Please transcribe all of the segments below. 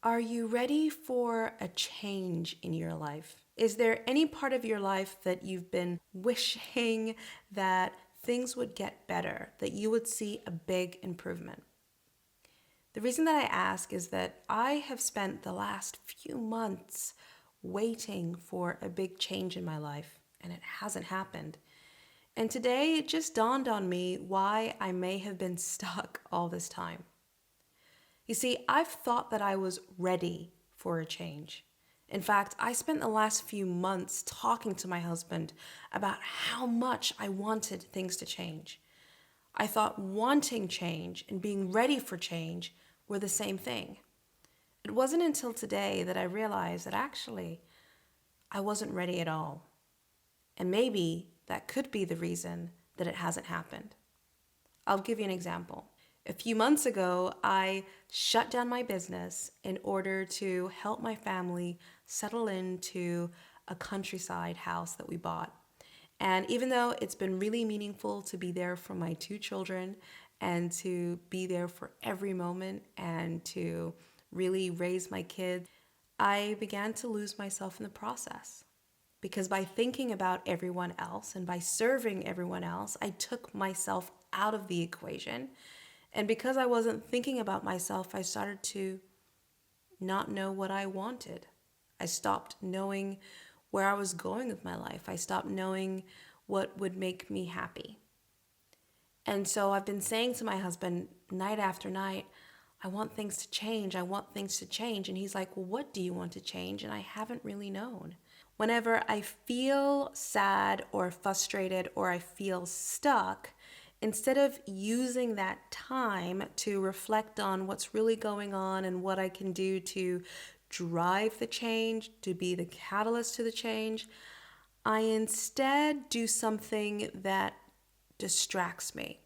Are you ready for a change in your life? Is there any part of your life that you've been wishing that things would get better, that you would see a big improvement? The reason that I ask is that I have spent the last few months waiting for a big change in my life, and it hasn't happened. And today it just dawned on me why I may have been stuck all this time. You see, I've thought that I was ready for a change. In fact, I spent the last few months talking to my husband about how much I wanted things to change. I thought wanting change and being ready for change were the same thing. It wasn't until today that I realized that actually I wasn't ready at all. And maybe that could be the reason that it hasn't happened. I'll give you an example. A few months ago, I shut down my business in order to help my family settle into a countryside house that we bought. And even though it's been really meaningful to be there for my two children and to be there for every moment and to really raise my kids, I began to lose myself in the process. Because by thinking about everyone else and by serving everyone else, I took myself out of the equation. And because I wasn't thinking about myself, I started to not know what I wanted. I stopped knowing where I was going with my life. I stopped knowing what would make me happy. And so I've been saying to my husband night after night, I want things to change. I want things to change. And he's like, well, what do you want to change? And I haven't really known. Whenever I feel sad or frustrated or I feel stuck, instead of using that time to reflect on what's really going on and what I can do to drive the change, to be the catalyst to the change, I instead do something that distracts me.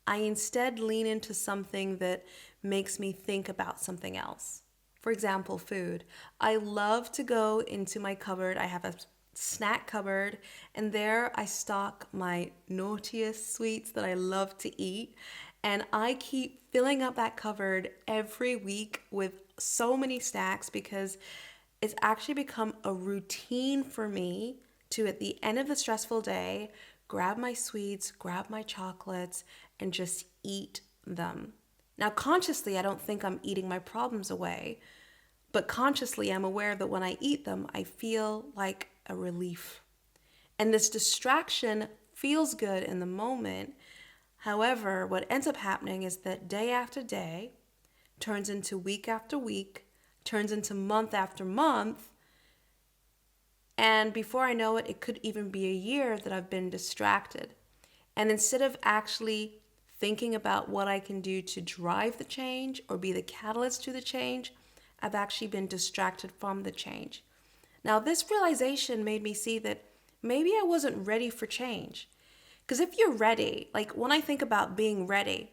I instead lean into something that makes me think about something else. For example, food. I love to go into my cupboard. I have a snack cupboard, and there I stock my naughtiest sweets that I love to eat. And I keep filling up that cupboard every week with so many snacks because it's actually become a routine for me to, at the end of the stressful day, grab my sweets, grab my chocolates, and just eat them. Now, consciously, I don't think I'm eating my problems away, but consciously, I'm aware that when I eat them, I feel like a relief. And this distraction feels good in the moment. However, what ends up happening is that day after day turns into week after week, turns into month after month. And before I know it, it could even be a year that I've been distracted. And instead of actually thinking about what I can do to drive the change or be the catalyst to the change, I've actually been distracted from the change. Now, this realization made me see that maybe I wasn't ready for change. Because if you're ready, like when I think about being ready,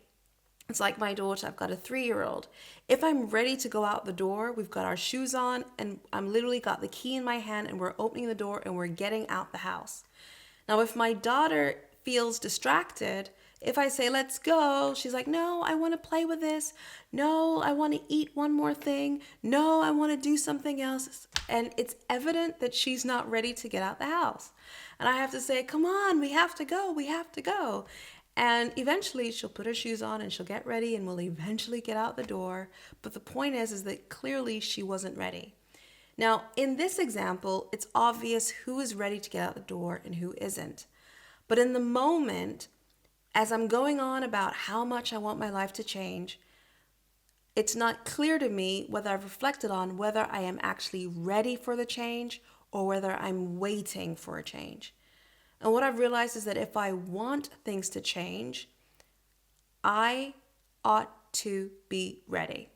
it's like my daughter, I've got a 3-year-old. If I'm ready to go out the door, we've got our shoes on and I'm literally got the key in my hand and we're opening the door and we're getting out the house. Now, if my daughter feels distracted, if I say, let's go, she's like, no, I want to play with this. No, I want to eat one more thing. No, I want to do something else. And it's evident that she's not ready to get out the house. And I have to say, come on, we have to go. We have to go. And eventually she'll put her shoes on and she'll get ready and we'll eventually get out the door. But the point is that clearly she wasn't ready. Now, in this example, it's obvious who is ready to get out the door and who isn't. But in the moment, as I'm going on about how much I want my life to change, it's not clear to me whether I've reflected on whether I am actually ready for the change or whether I'm waiting for a change. And what I've realized is that if I want things to change, I ought to be ready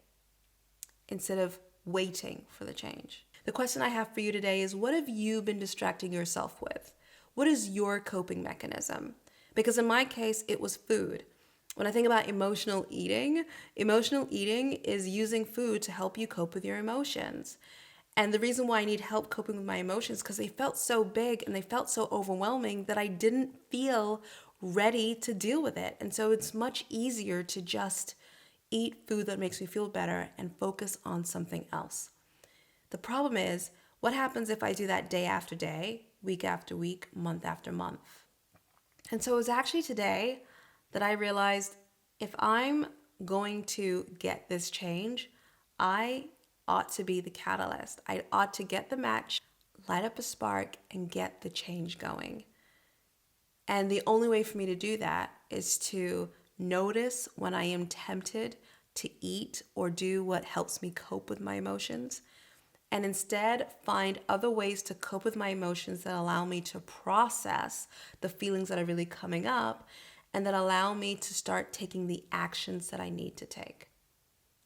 instead of waiting for the change. The question I have for you today is, what have you been distracting yourself with? What is your coping mechanism? Because in my case, it was food. When I think about emotional eating is using food to help you cope with your emotions. And the reason why I need help coping with my emotions is because they felt so big and they felt so overwhelming that I didn't feel ready to deal with it. And so it's much easier to just eat food that makes me feel better, and focus on something else. The problem is, what happens if I do that day after day, week after week, month after month? And so it was actually today that I realized if I'm going to get this change, I ought to be the catalyst. I ought to get the match, light up a spark, and get the change going. And the only way for me to do that is to notice when I am tempted to eat or do what helps me cope with my emotions, and instead find other ways to cope with my emotions that allow me to process the feelings that are really coming up and that allow me to start taking the actions that I need to take.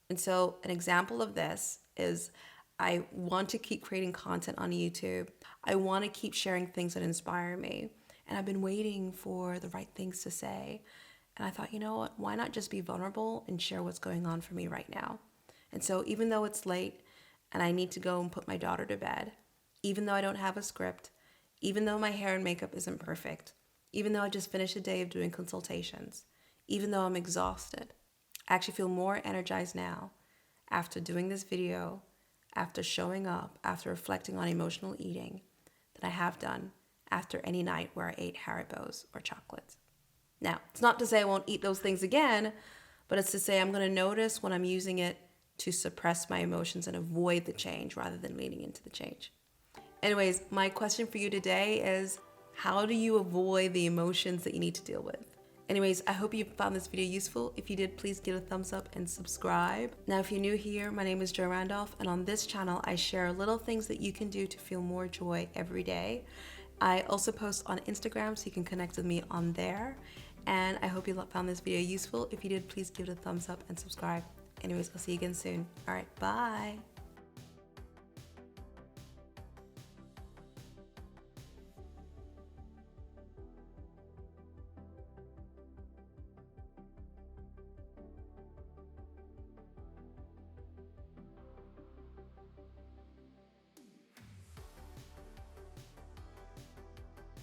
And so an example of this is I want to keep creating content on YouTube. I want to keep sharing things that inspire me. And I've been waiting for the right things to say. And I thought, you know what? Why not just be vulnerable and share what's going on for me right now? And so even though it's late and I need to go and put my daughter to bed, even though I don't have a script, even though my hair and makeup isn't perfect, even though I just finished a day of doing consultations, even though I'm exhausted, I actually feel more energized now after doing this video, after showing up, after reflecting on emotional eating than I have done after any night where I ate Haribos or chocolates. Now, it's not to say I won't eat those things again, but it's to say I'm going to notice when I'm using it to suppress my emotions and avoid the change rather than leaning into the change. Anyways, my question for you today is, how do you avoid the emotions that you need to deal with? Anyways, I hope you found this video useful. If you did, please give it a thumbs up and subscribe. Now, if you're new here, my name is Jo Randolph, and on this channel, I share little things that you can do to feel more joy every day. I also post on Instagram, so you can connect with me on there. And I hope you found this video useful. If you did, please give it a thumbs up and subscribe. Anyways, I'll see you again soon. All right, bye.